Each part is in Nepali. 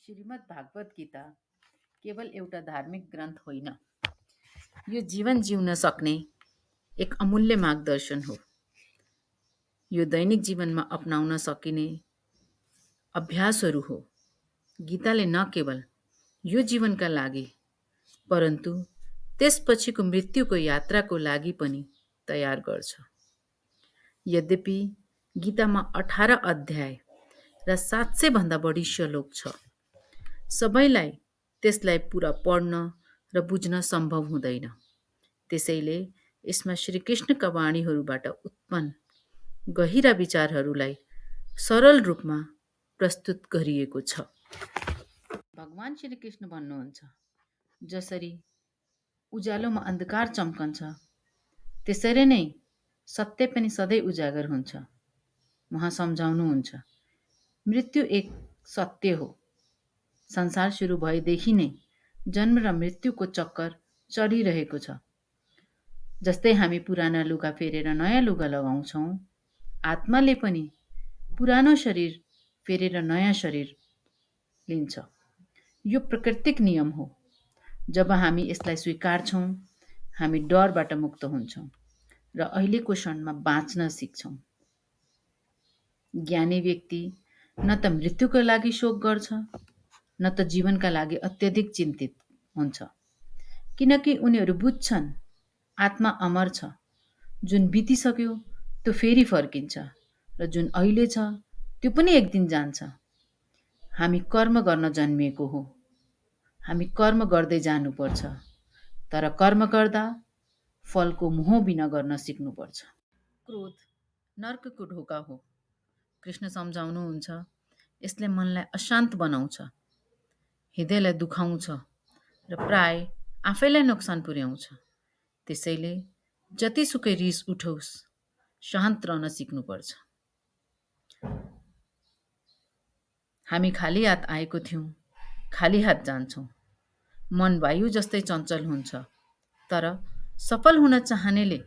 श्रीमद् भागवत गीता केवल एउटा धार्मिक ग्रन्थ होइन, यो जीवन जिउन सक्ने एक अमूल्य मार्गदर्शन हो। यो दैनिक जीवनमा अपनाउन सकिने अभ्यासहरू हो। गीताले न केवल यो जीवनका लागि परन्तु त्यसपछिको मृत्युको यात्राको लागि पनि तयार गर्छ। यद्यपि गीतामा 18 अध्याय र 700 भन्दा बढी श्लोक छ, सबैलाई त्यसलाई पुरा पढ्न र बुझ्न सम्भव हुँदैन। त्यसैले यसमा श्रीकृष्णका वाणीहरूबाट उत्पन्न गहिरा विचारहरूलाई सरल रूपमा प्रस्तुत गरिएको छ। भगवान श्रीकृष्ण भन्नुहुन्छ, जसरी उज्यालोमा अन्धकार चम्कन्छ त्यसरी नै सत्य पनि सधैँ उजागर हुन्छ। उहाँ सम्झाउनुहुन्छ, मृत्यु एक सत्य हो। संसार सुरु भएदेखि नै जन्म र मृत्युको चक्कर चलिरहेको छ। जस्तै हामी पुराना लुगा फेरेर नयाँ लुगा लगाउँछौँ, आत्माले पनि पुरानो शरीर फेरेर नयाँ शरीर लिन्छ। यो प्राकृतिक नियम हो। जब हामी यसलाई स्वीकार्छौँ, हामी डरबाट मुक्त हुन्छौँ र अहिलेको क्षणमा बाँच्न सिक्छौँ। ज्ञानी व्यक्ति न त मृत्युको लागि शोक गर्छ, न त जीवनका लागि अत्यधिक चिन्तित हुन्छ, किनकि उनीहरू बुझ्छन् आत्मा अमर छ। जुन बितिसक्यो त्यो फेरि फर्किन्छ र जुन अहिले छ त्यो पनि एक दिन जान्छ। हामी कर्म गर्न जन्मिएको हो। हामी कर्म गर्दै जानुपर्छ, तर कर्म गर्दा फलको मोह बिना गर्न सिक्नुपर्छ। क्रोध नर्कको ढोका हो। कृष्ण सम्झाउनुहुन्छ, यसले मनलाई अशान्त बनाउँछ, हृदयलाई दुखाउँछ र प्राय आफैलाई नोक्सान पुर्याउँछ। त्यसैले जतिसुकै रिस उठोस्, शान्त रहन सिक्नुपर्छ। हामी खाली हात आएको थियौँ, खाली हात जान्छौँ। मन वायु जस्तै चञ्चल हुन्छ, तर सफल हुन चाहनेले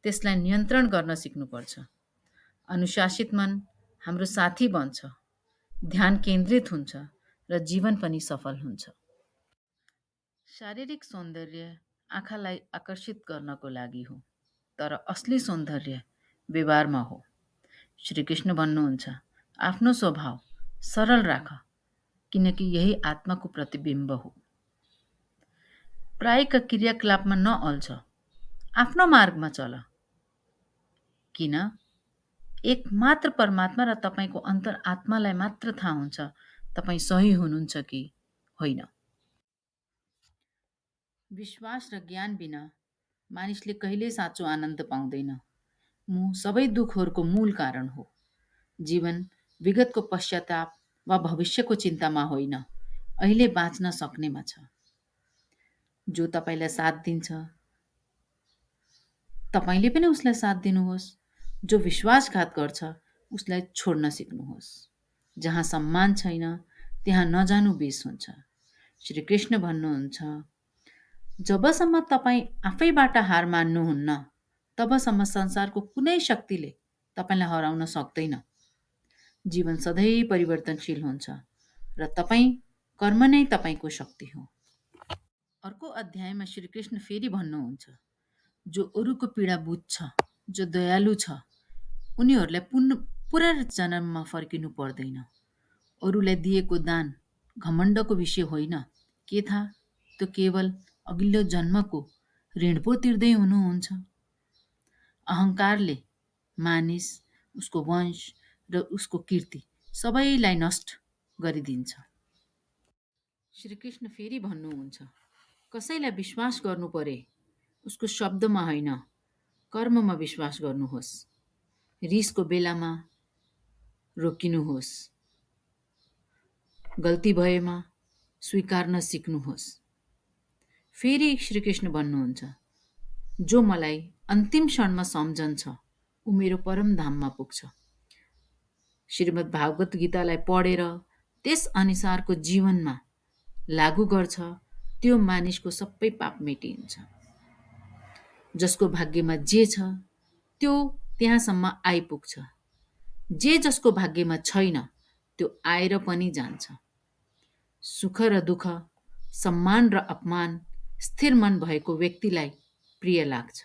त्यसलाई नियन्त्रण गर्न सिक्नुपर्छ। अनुशासित मन हाम्रो साथी बन्छ, ध्यान केन्द्रित हुन्छ र जीवन पनि सफल हुन्छ। शारीरिक सौन्दर्य आँखालाई आकर्षित गर्नको लागि हो, तर असली सौन्दर्य व्यवहारमा हो। श्रीकृष्ण भन्नुहुन्छ, आफ्नो स्वभाव सरल राख, किनकि यही आत्माको प्रतिबिम्ब हो। प्रायका क्रियाकलापमा नअल्झ, आफ्नो मार्गमा चल। किन? एक मात्र परमात्मा र तपाईको अन्तर आत्मालाई मात्र थाहा हुन्छ तपाई सही हुनुहुन्छ कि होइन। विश्वास र ज्ञान बिना मानिसले कहिल्यै साँचो आनन्द पाउँदैन। मोह सबै दुखहरूको मूल कारण हो। जीवन विगतको पश्चाताप वा भविष्यको चिन्तामा होइन, अहिले बाँच्न सक्नेमा छ। जो तपाईलाई साथ दिन्छ, तपाईले पनि उसलाई साथ दिनुहोस्। जो विश्वासघात गर्छ, उसलाई छोड्न सिक्नुहोस्। जहाँ सम्मान छैन, त्यहाँ नजानु बेस हुन्छ। श्रीकृष्ण भन्नुहुन्छ, जबसम्म तपाई आफैबाट हार मान्नुहुन्न, तबसम्म संसारको कुनै शक्तिले तपाईलाई हराउन सक्दैन। जीवन सधैँ परिवर्तनशील हुन्छ र तपाई कर्म नै तपाईको शक्ति हो। अर्को अध्यायमा श्रीकृष्ण फेरि भन्नुहुन्छ, जो अरूको पीडा बुझ्छ, जो दयालु छ, उनीहरूलाई पुनर्जन्ममा फर्किनु पर्दैन। अरूलाई दिएको दान घमण्डको विषय होइन। के थाहा, त्यो केवल अघिल्लो जन्मको ऋण पो तिर्दै हुनुहुन्छ। अहङ्कारले मानिस, उसको वंश र उसको कीर्ति सबैलाई नष्ट गरिदिन्छ। श्रीकृष्ण फेरि भन्नुहुन्छ, कसैलाई विश्वास गर्नु परे उसको शब्दमा होइन, कर्ममा विश्वास गर्नुहोस्। रिसको बेलामा रोकिनुहोस्। गल्ती भएमा स्वीकार्न सिक्नुहोस्। फेरि श्रीकृष्ण भन्नुहुन्छ, जो मलाई अन्तिम क्षणमा सम्झन्छ, ऊ मेरो परम धाममा पुग्छ। श्रीमद् भागवत गीतालाई पढेर त्यस अनुसारको जीवनमा लागू गर्छ, त्यो मानिसको सबै पाप मेटिन्छ। जसको भाग्यमा जे छ, त्यो त्यहाँसम्म आइपुग्छ। जे जसको भाग्यमा छैन, त्यो आएर पनि जान्छ। सुख र दुःख, सम्मान र अपमान स्थिर मन भएको व्यक्तिलाई प्रिय लाग्छ।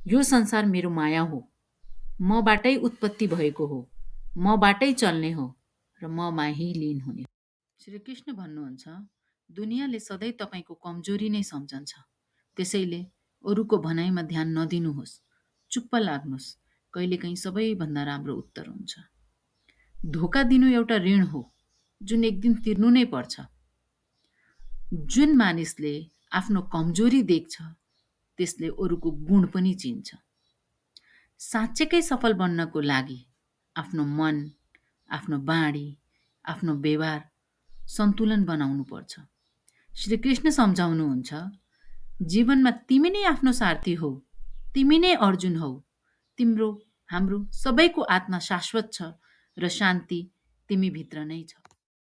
यो संसार मेरो माया हो, मबाटै उत्पत्ति भएको हो, मबाटै चल्ने हो र ममा ही लीन हुने हो। श्रीकृष्ण भन्नुहुन्छ, दुनियाँले सधैँ तपाईँको कमजोरी नै सम्झन्छ। त्यसैले अरूको भनाइमा ध्यान नदिनुहोस्, चुप्प लाग्नुहोस्। कहिलेकाहीँ सबैभन्दा राम्रो उत्तर हुन्छ। धोका दिनु एउटा ऋण हो जुन एक दिन तिर्नु नै पर्छ। जुन मानिसले आफ्नो कमजोरी देख्छ त्यसले अरूको गुण पनि चिन्छ। साँच्चैकै सफल बन्नको लागि आफ्नो मन, आफ्नो बाणी, आफ्नो व्यवहार सन्तुलन बनाउनु पर्छ। श्रीकृष्ण सम्झाउनुहुन्छ, जीवनमा तिमी नै आफ्नो सारथी हौ, तिमी नै अर्जुन हौ। तिम्रो, हाम्रो सबैको आत्मा शाश्वत छ र शान्ति तिमी भित्र नै छ।